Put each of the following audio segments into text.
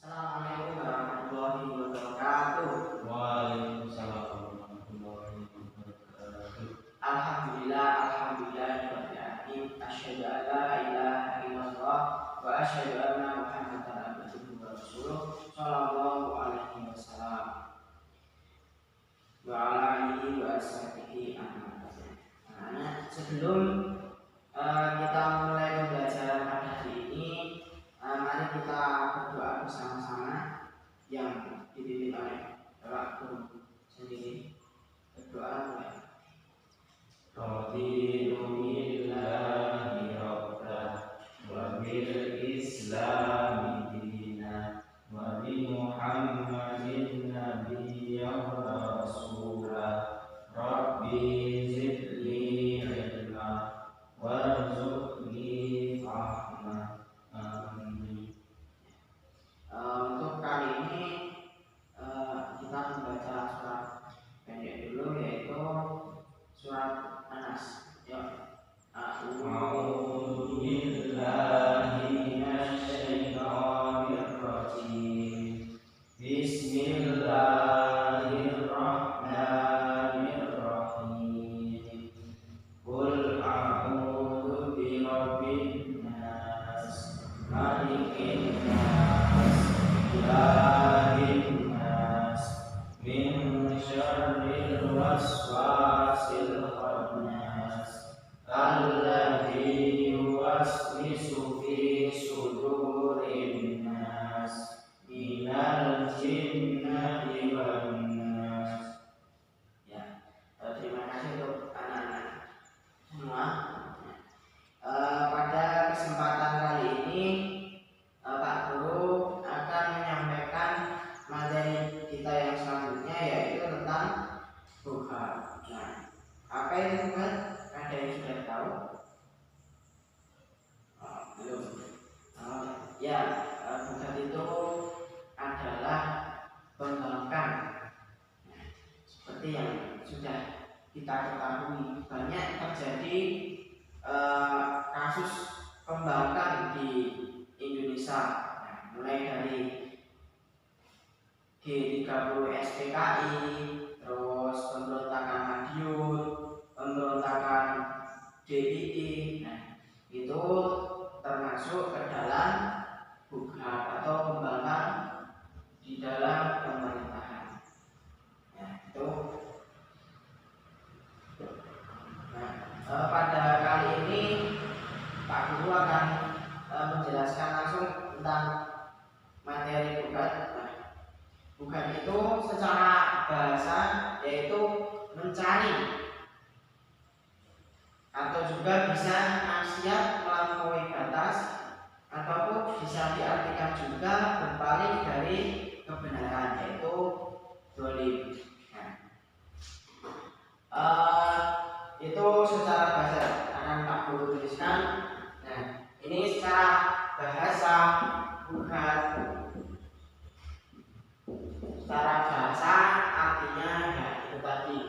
Assalamualaikum warahmatullahi wabarakatuh. Waalaikumsalam warahmatullahi wabarakatuh. Alhamdulillah, rabbil alamin. Asyhadu an la ilaha illallah wa asyhadu anna Muhammadan abduhu wa rasuluh. Shallallahu alaihi wasallam wa ala alihi wa ashabihi ajmain. Nah, sebelum kita mulai pembelajaran pada hari ini, mari kita berdoa bersama-sama yang dipimpin oleh Bapak Guru sendiri. Berdoa mulai. Raditu billahi rabban wa bil islami dinan wa bi Muhammadin nabiyyan wa rasulah. Rabbi zidni ilma warzuqni fahma. Amin. Untuk kali ini kita membaca surat pendek dulu, yaitu surat Anas. Ya. A'udzu billahi minasyaitonir rajim. Bismillahirrahmanirrahim. Qul a'udzu birabbin nas, malikin nas, ilahin nas, min syarril waswasil khannas, alladzi yuwaswisu fi sudurin nas, minal jinnati wan nas. Ya, terima kasih untuk anak-anak semua. Pada kesempatan kali ini Pak Guru akan menyampaikan materi kita yang selanjutnya, yaitu tentang buka. Nah, apa itu buka? Ada yang sudah tahu? Belum. Ya, buka itu adalah pembangkang. Seperti yang sudah kita ketahui, banyak terjadi kasus pembangkang di Indonesia. Nah, mulai dari G30 SPKI, terus pemberontakan Madiun, pemberontakan DII. Nah, itu termasuk ke dalam bukan atau pembangkang di dalam pemerintahan. Nah, itu. Nah, pada kali ini Pak Guru akan menjelaskan langsung tentang materi bukan. Nah, bukan itu secara bahasa yaitu mencari, atau juga bisa maksiat melampaui batas, ataupun bisa diartikan juga berpaling dari kebenaran, yaitu zalim. Itu secara bahasa akan Pak Guru tuliskan. Nah, ini secara bahasa bukan. Secara bahasa artinya ya itu tadi,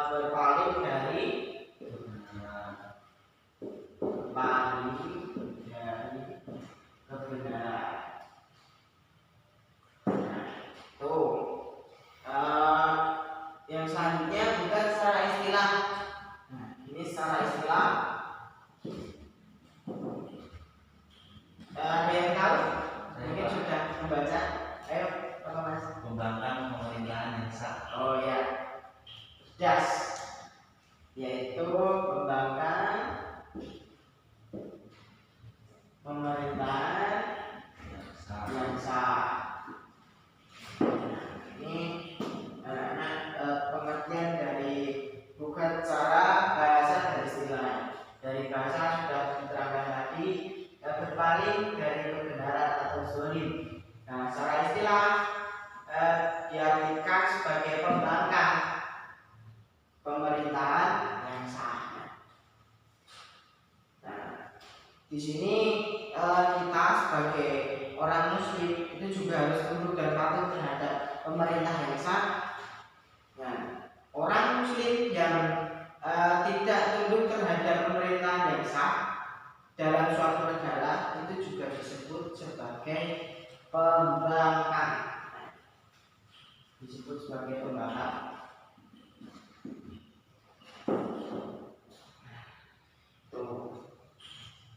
berpaling dari kebenaran. Nah, itu yang selanjutnya bukan secara istilah. Nah, ini secara istilah. Ada yang tahu? Mungkin sudah membaca. Ayo, apa Mas? Pembangkang pemerintahan yang sah. Oh ya, das, yaitu pembangkang pemerintahan yang sah. Ini anak-anak pengertian dari bukan secara bahasa dan istilah. Dari bahasa sudah diterangkan tadi, berpaling dari kebenaran atau zalim. Nah, secara istilah diartikan sebagai pembangkang pemerintahan yang sah. Nah, di sini kita sebagai orang Muslim itu juga harus tunduk dan patuh terhadap pemerintah yang sah. Nah, orang Muslim yang tidak tunduk terhadap pemerintahan yang sah dalam suatu negara itu juga disebut sebagai pembangkang. Disebut sebagai pembangkang.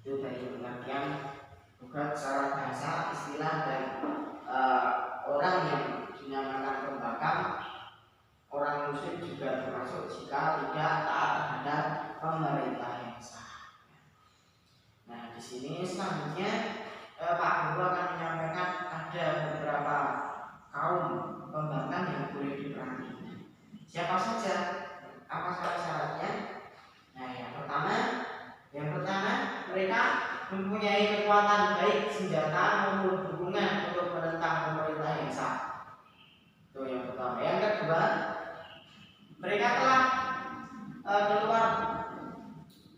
Itu dari pengertian bukan secara bahasa istilah dan orang yang dinamakan pembangkang orang muslim juga termasuk jika tidak taat terhadap pemerintah yang sah. Nah, di sini selanjutnya Pak Guru akan menyampaikan ada beberapa kaum pembangkang yang boleh diperangi. Siapa saja? Apa syarat-syaratnya? Nah, yang pertama mereka mempunyai kekuatan baik senjata maupun dukungan untuk menentang pemerintah yang sah. Itu yang pertama. Yang kedua, mereka telah keluar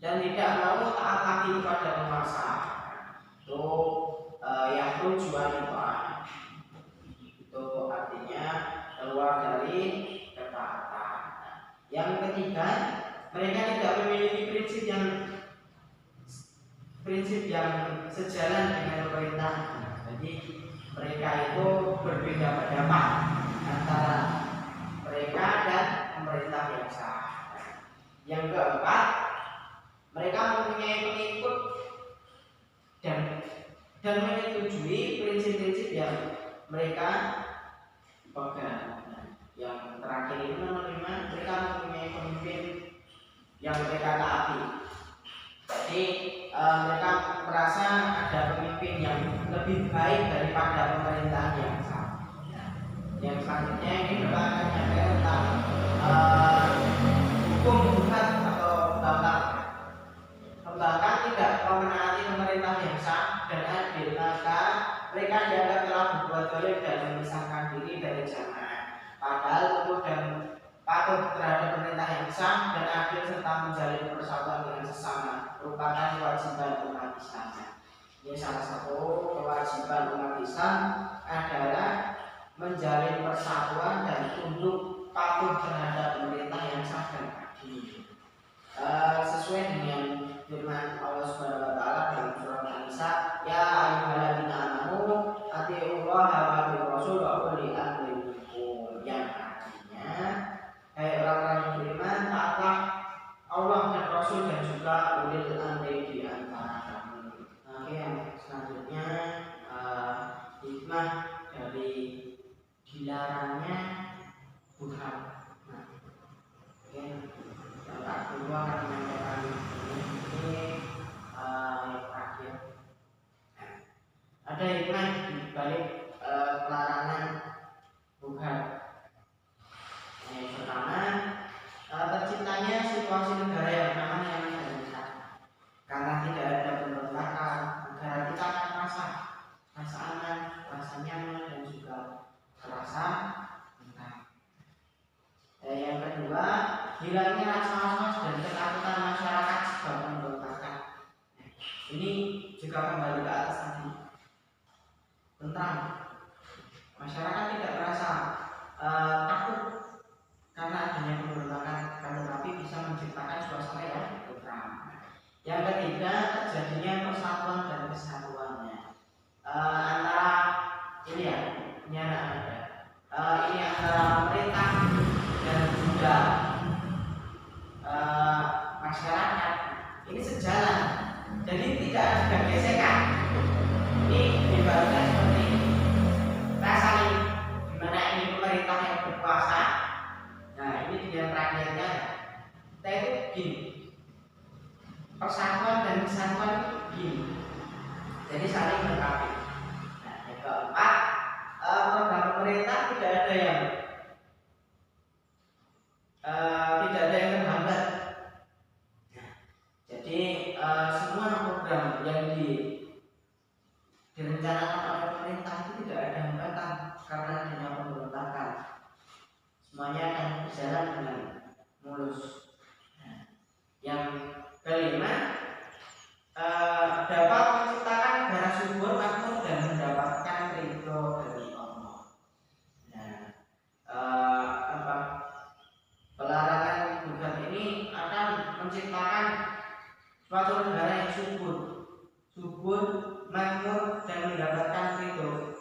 dan tidak mau taat lagi kepada penguasa. Itu yang tujuan itu artinya keluar dari ketaatan. Yang ketiga, mereka tidak memiliki prinsip yang sejalan dengan pemerintah. Jadi mereka itu berbeda pendapat antara mereka dan pemerintah yang sah. Yang keempat, mereka mempunyai pengikut dan menyetujui prinsip-prinsip yang mereka pegang. Yang terakhir ini nomor 5, mereka mempunyai pemimpin yang mereka taati. Jadi mereka merasa ada pemimpin yang lebih baik daripada pemerintah yang sah. Yang selanjutnya ini kita akan menyampaikan tentang hukum bukan atau pembangkang. Pembangkang tidak memenaati pemerintah yang sah dan adil, maka mereka dianggap telah berbuat zalim dan memisahkan diri dari jamaah. Padahal tubuh dan patuh terhadap pemerintah yang sah dan adil serta menjalin persatuan dengan sesama merupakan kewajiban umat Islam. Ini salah satu kewajiban umat Islam adalah menjalin persatuan dan tunduk patuh terhadap pemerintah yang sah dan adil. Sesuai dengan firman Allah Subhanahu wa taala dalam surah An-Nisa, ya ayyuhalladzina amanu atiiullaha wa atiiur rasul wa ulil amri minkum, yang artinya hai orang-orang yang beriman, taatlah Allah dan Rasul dan juga ulil amri di antara kamu. Oke, yang selanjutnya hikmah dari dilarangnya bukan. Oke, yang kedua akan menyampaikan ini yang terakhir. Ada hikmah di balik pelarangan bukan. Yang pertama, terciptanya situasi negara yang aman yang lancar. Karena tidak ada pemberontakan, negara kita akan rasa aman, rasa nyaman dan juga rasa tentram. Yang kedua, hilangnya rasa was-was dan ketakutan masyarakat sebab pemberontakan. Ini juga kembali ke atas tadi, tentram. Masyarakat tidak merasa takut karena adanya pemberontakan, tetapi bisa menciptakan suasana yang tentram. Yang ketiga, terjadinya persatuan dan kesatuannya antara ini antara pemerintah dan juga masyarakat ini sejalan, jadi tidak ada gesekan. Ini dibagikan seperti ini. Rasanya dimana ini pemerintah yang berkuasa. Nah, ini dengan rakyatnya. Kita itu gini, persatuan dan kesatuan itu gini, jadi saling melengkapi. Nah, yang keempat, program pemerintah tidak ada yang terhambat. Nah, jadi semua program yang direncanakan oleh pemerintah itu tidak ada hambatan karena adanya pemberontakan. Semuanya akan berjalan dengan mulus. Nah, yang kelima, dapat menciptakan negara subur, makmur dan mendapatkan ridho dari Allah. Nah, pelarangan bukan ini akan menciptakan suatu negara yang subur, makmur dan mendapatkan ridho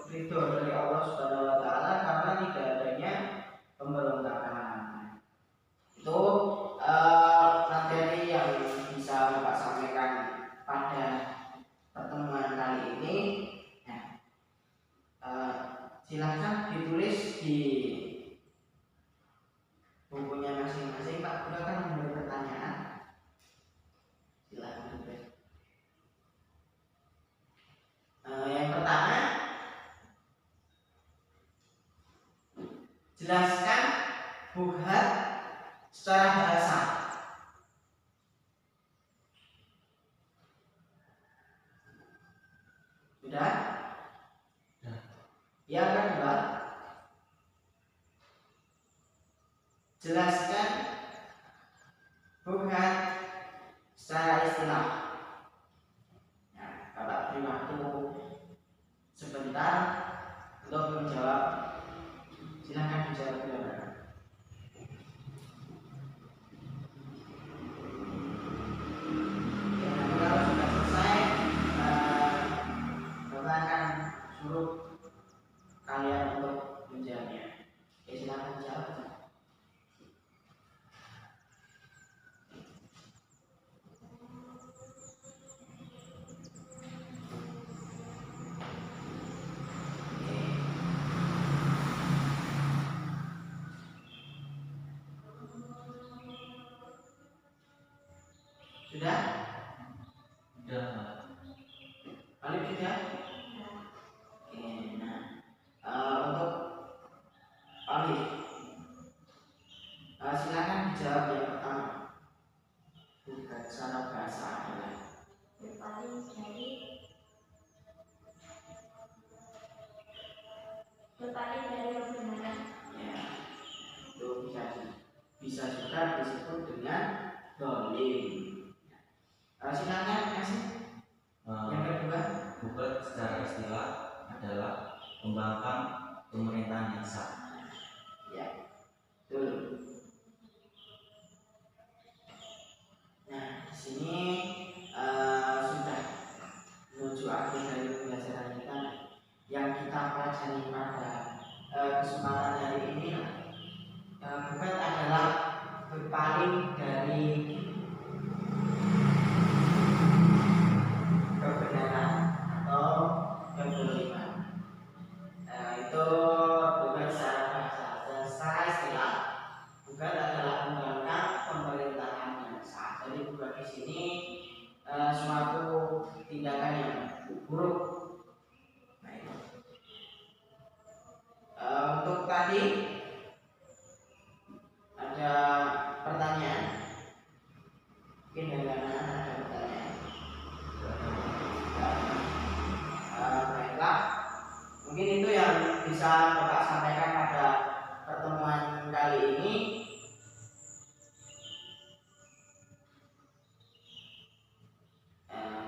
Sudah? Yang kedua, jelaskan bukan secara istilah. Nah, Bapak beri waktu sebentar untuk menjawab. Silakan dijawab dulu. Kalau sudah selesai, Bapak akan suruh kalian untuk menjawabnya. Silakan dijawab. Sudah? Sudah. Alif sudah? Oke, nah untuk Alif, silakan dijawab yang pertama. Bukan secara bahasa adalah berpaling dari kebenaran. ya, itu bisa juga disebut dengan dolim. Silakan kasih yang kedua. Bukan secara istilah adalah pembangkang pemerintahan yang sah. Ya, betul. Nah, di sini sudah menuju akhir dari pembelajaran kita yang kita pelajari pada kesempatan hari ini. Bukan adalah berpaling dari kebenaran atau kezaliman. Itu bukan secara bahasa dan secara istilah. Bukan adalah membangkang pemerintahan yang sah. Jadi bukan di sini suatu tindakan yang buruk. Nah, itu. Untuk tadi ada pertanyaan. Mungkin dari mana ada pertanyaan? Baiklah, mungkin itu yang bisa Bapak sampaikan pada pertemuan kali ini.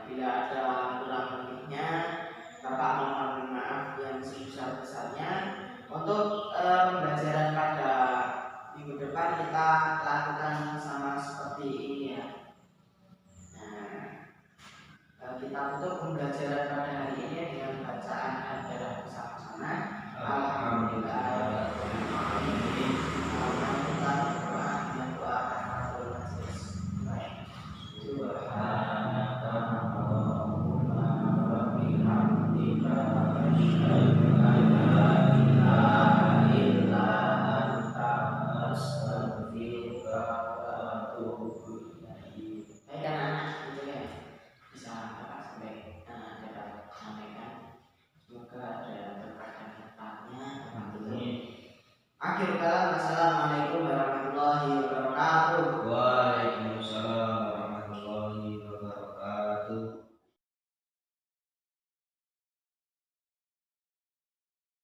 Bila ada kurang lebihnya, Bapak mohon maaf yang sebesar-besarnya. Untuk pembelajaran pada minggu depan kita lakukan sama seperti ini ya. Kita tutup pembelajaran pada hari ini dengan bacaan Al-Fatihah bersama-sama. Alhamdulillah.